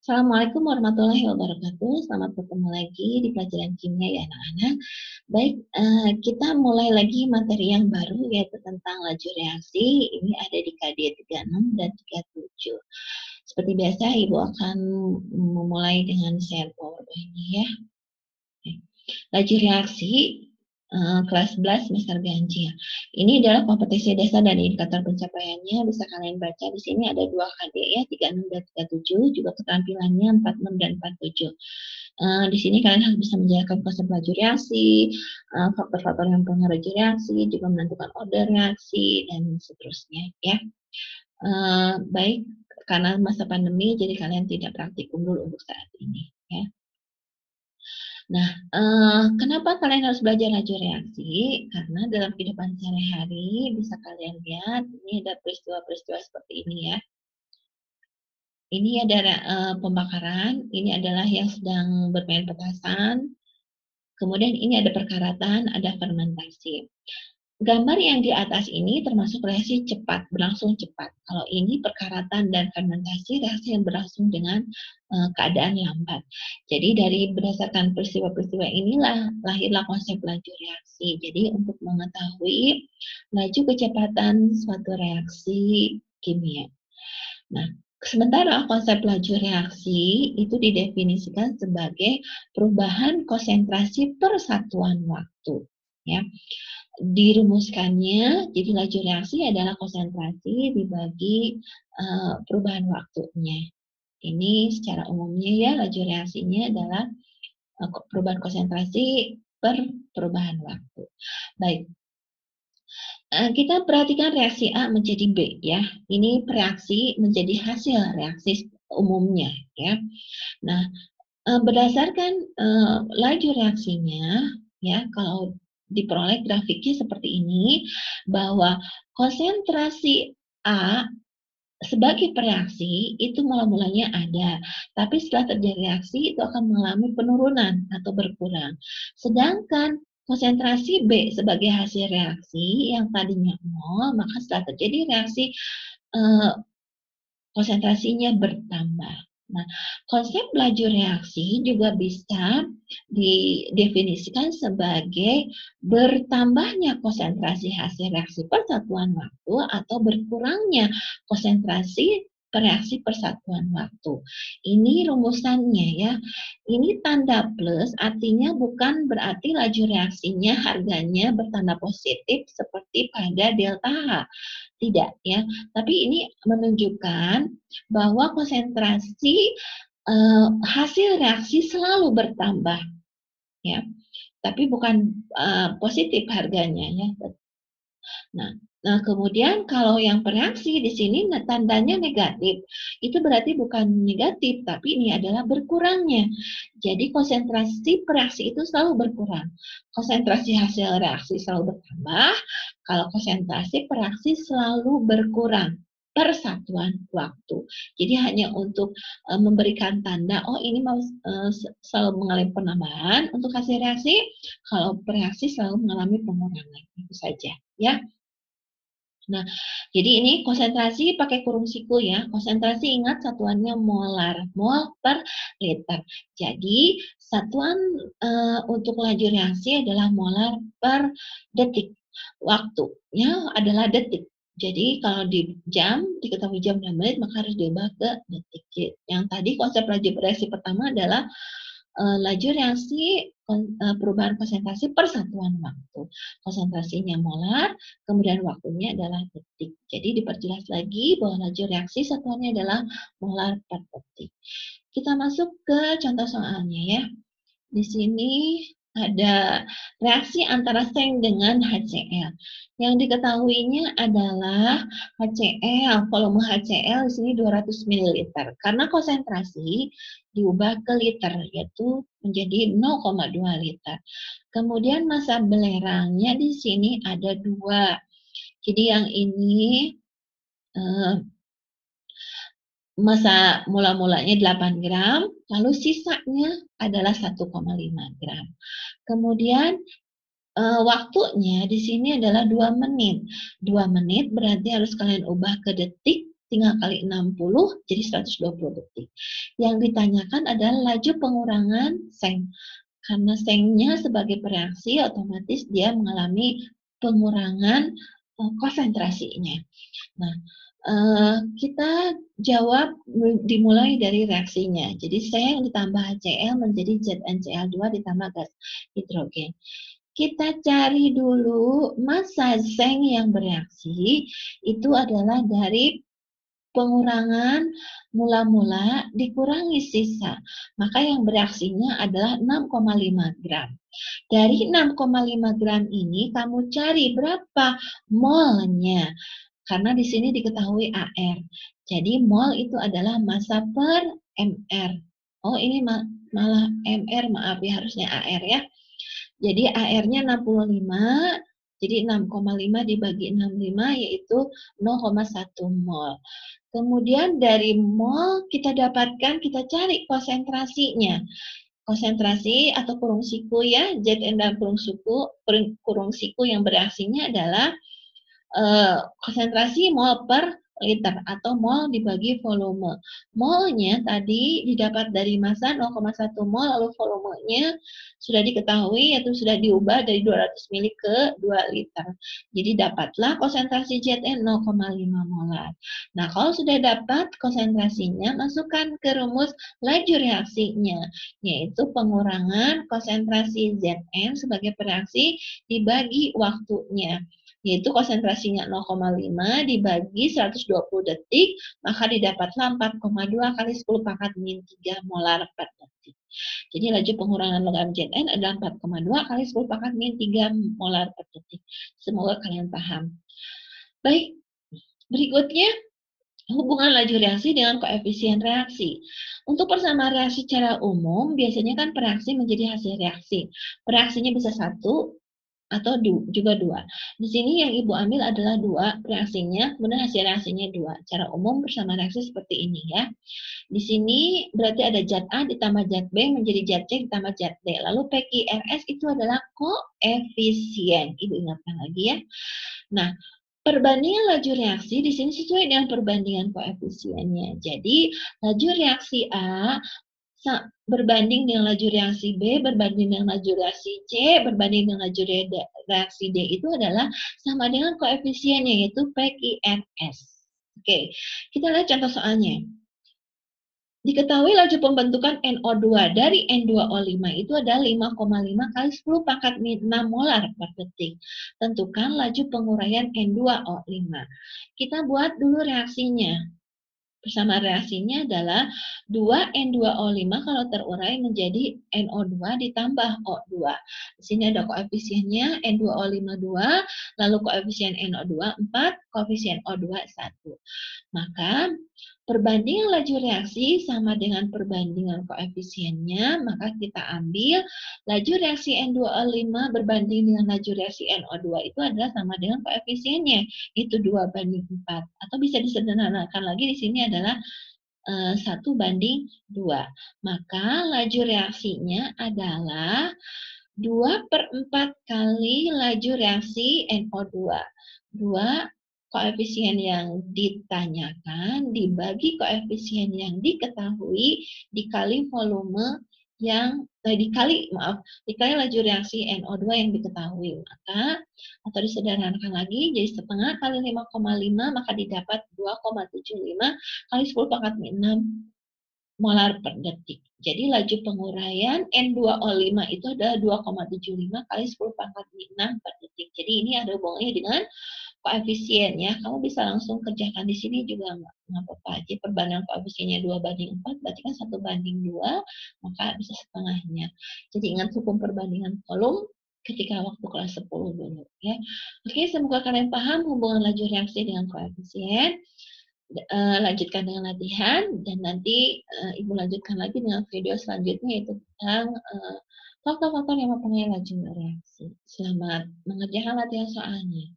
Assalamualaikum warahmatullahi wabarakatuh. Selamat ketemu lagi di pelajaran kimia ya anak-anak. Baik, kita mulai lagi materi yang baru yaitu tentang laju reaksi. Ini ada di KD 36 dan 37. Seperti biasa, Ibu akan memulai dengan share PowerPoint-nya ya. Laju reaksi kelas 11 semester ganjil. Ini adalah kompetisi dasar dan indikator pencapaiannya. Bisa kalian baca di sini ada 2 KD ya, 36 dan 37, juga keterampilannya 46 dan 47. Di sini kalian harus bisa menjelaskan konsep laju reaksi, faktor-faktor yang mempengaruhi reaksi, juga menentukan order reaksi, dan seterusnya ya. Baik, karena masa pandemi, jadi kalian tidak praktikum dulu untuk saat ini ya. Nah, kenapa kalian harus belajar laju reaksi? Karena dalam kehidupan sehari-hari bisa kalian lihat ini ada peristiwa-peristiwa seperti ini ya. Ini ada pembakaran, ini adalah yang sedang bermain petasan. Kemudian ini ada perkaratan, ada fermentasi. Gambar yang di atas ini termasuk reaksi cepat, berlangsung cepat. Kalau ini perkaratan dan fermentasi, reaksi yang berlangsung dengan keadaan lambat. Jadi berdasarkan peristiwa-peristiwa inilah lahirlah konsep laju reaksi. Jadi untuk mengetahui laju kecepatan suatu reaksi kimia. Nah, sementara konsep laju reaksi itu didefinisikan sebagai perubahan konsentrasi per satuan waktu. Ya, dirumuskannya, jadi laju reaksi adalah konsentrasi dibagi perubahan waktunya. Ini secara umumnya ya, laju reaksinya adalah perubahan konsentrasi per perubahan waktu. Baik, kita perhatikan reaksi A menjadi B ya. Ini reaksi menjadi hasil reaksi umumnya ya. Nah, berdasarkan laju reaksinya ya, kalau diperoleh grafiknya seperti ini, bahwa konsentrasi A sebagai pereaksi itu mula-mulanya ada, tapi setelah terjadi reaksi itu akan mengalami penurunan atau berkurang. Sedangkan konsentrasi B sebagai hasil reaksi yang tadinya 0, maka setelah terjadi reaksi konsentrasinya bertambah. Nah, konsep laju reaksi juga bisa didefinisikan sebagai bertambahnya konsentrasi hasil reaksi persatuan waktu atau berkurangnya konsentrasi reaksi persatuan waktu. Ini rumusannya ya. Ini tanda plus artinya bukan berarti laju reaksinya harganya bertanda positif seperti pada delta H. Tidak ya. Tapi ini menunjukkan bahwa konsentrasi hasil reaksi selalu bertambah ya, tapi bukan positif harganya ya. Nah, kemudian kalau yang bereaksi di sini tandanya negatif, itu berarti bukan negatif, tapi ini adalah berkurangnya. Jadi konsentrasi reaksi itu selalu berkurang. Konsentrasi hasil reaksi selalu bertambah, kalau konsentrasi reaksi selalu berkurang per satuan waktu. Jadi hanya untuk memberikan tanda, oh ini mau selalu mengalami penambahan untuk hasil reaksi, kalau reaksi selalu mengalami pengurangan. Itu saja ya. Nah, jadi ini konsentrasi pakai kurung siku ya. Konsentrasi ingat satuannya molar, mol per liter. Jadi satuan untuk laju reaksi adalah molar per detik. Waktunya adalah detik. Jadi kalau di jam, diketahui jam dan menit, maka harus diubah ke detik. Yang tadi konsep laju reaksi pertama adalah laju reaksi perubahan konsentrasi per satuan waktu. Konsentrasinya molar, kemudian waktunya adalah detik. Jadi diperjelas lagi bahwa laju reaksi satuannya adalah molar per detik. Kita masuk ke contoh soalnya ya. Di sini ada reaksi antara seng dengan HCl. Yang diketahuinya adalah HCl, volume HCl di sini 200 ml. Karena konsentrasi diubah ke liter, yaitu menjadi 0,2 liter. Kemudian massa belerangnya di sini ada 2. Jadi yang ini massa mula-mulanya 8 gram, lalu sisanya adalah 1,5 gram. Kemudian waktunya di sini adalah 2 menit. 2 menit berarti harus kalian ubah ke detik, tinggal kali 60 jadi 120 detik. Yang ditanyakan adalah laju pengurangan seng. Karena sengnya sebagai bereaksi otomatis dia mengalami pengurangan konsentrasinya. Nah, kita jawab dimulai dari reaksinya. Jadi seng ditambah HCl menjadi ZnCl2 ditambah gas hidrogen. Kita cari dulu massa seng yang bereaksi itu adalah dari pengurangan mula-mula dikurangi sisa. Maka yang bereaksinya adalah 6,5 gram. Dari 6,5 gram ini kamu cari berapa molnya. Karena di sini diketahui AR. Jadi mol itu adalah massa per mR. Oh ini malah mR, maaf ya, harusnya AR ya. Jadi AR-nya 65, jadi 6,5 dibagi 65 yaitu 0,1 mol. Kemudian dari mol kita dapatkan, kita cari konsentrasinya. Konsentrasi atau kurung siku ya, Zn dan kurung siku yang bereaksinya adalah konsentrasi mol per liter atau mol dibagi volume. Molnya tadi didapat dari massa 0,1 mol, lalu volumenya sudah diketahui yaitu sudah diubah dari 200 ml ke 2 liter. Jadi dapatlah konsentrasi Zn 0,5 molar. Nah, kalau sudah dapat konsentrasinya, masukkan ke rumus laju reaksinya, yaitu pengurangan konsentrasi Zn sebagai bereaksi dibagi waktunya, yaitu konsentrasinya 0,5 dibagi 120 detik, maka didapatlah 4,2 kali 10 pangkat min 3 molar per detik. Jadi laju pengurangan logam Zn adalah 4,2 kali 10 pangkat min 3 molar per detik. Semoga kalian paham. Baik, berikutnya hubungan laju reaksi dengan koefisien reaksi. Untuk persamaan reaksi secara umum, biasanya kan pereaksi menjadi hasil reaksi. Pereaksinya bisa 1, atau juga 2. Di sini yang Ibu ambil adalah 2 reaksinya, kemudian hasil reaksinya 2. Secara umum bersama reaksi seperti ini ya. Di sini berarti ada zat A ditambah zat B menjadi zat C ditambah zat D. Lalu PQRS itu adalah koefisien. Ibu ingatkan lagi ya. Nah, perbandingan laju reaksi di sini sesuai dengan perbandingan koefisiennya. Jadi, laju reaksi A berbanding dengan laju reaksi B, berbanding dengan laju reaksi C, berbanding dengan laju reaksi D itu adalah sama dengan koefisiennya, yaitu PQRS. Oke, kita lihat contoh soalnya. Diketahui laju pembentukan NO2 dari N2O5 itu adalah 5,5 kali 10 pangkat 6 molar per detik. Tentukan laju penguraian N2O5. Kita buat dulu reaksinya. Bersama reaksinya adalah 2N2O5 kalau terurai menjadi NO2 ditambah O2. Di sini ada koefisiennya N2O5 2, lalu koefisien NO2 4, koefisien O2 1. Maka perbandingan laju reaksi sama dengan perbandingan koefisiennya, maka kita ambil laju reaksi N2O5 berbanding dengan laju reaksi NO2 itu adalah sama dengan koefisiennya, itu 2:4. Atau bisa disederhanakan lagi di sini adalah 1:2. Maka laju reaksinya adalah 2/4 kali laju reaksi NO2. 2 koefisien yang ditanyakan dibagi koefisien yang diketahui dikali volume yang dikali laju reaksi NO2 yang diketahui. Maka atau disederhanakan lagi jadi setengah kali 5,5 maka didapat 2,75 kali 10 pangkat 6 molar per detik. Jadi laju penguraian N2O5 itu adalah 2,75 kali 10 pangkat 6 per detik. Jadi ini ada hubungannya dengan koefisien ya. Kamu bisa langsung kerjakan di sini juga nggak apa-apa. Jadi perbandingan koefisiennya 2:4 berarti kan 1:2 maka bisa setengahnya. Jadi ingat hukum perbandingan kolom ketika waktu kelas 10 dulu ya. Oke, semoga kalian paham hubungan laju reaksi dengan koefisien. Lanjutkan dengan latihan dan nanti Ibu lanjutkan lagi dengan video selanjutnya yaitu tentang faktor-faktor yang mempengaruhi laju reaksi. Selamat mengerjakan latihan soalnya.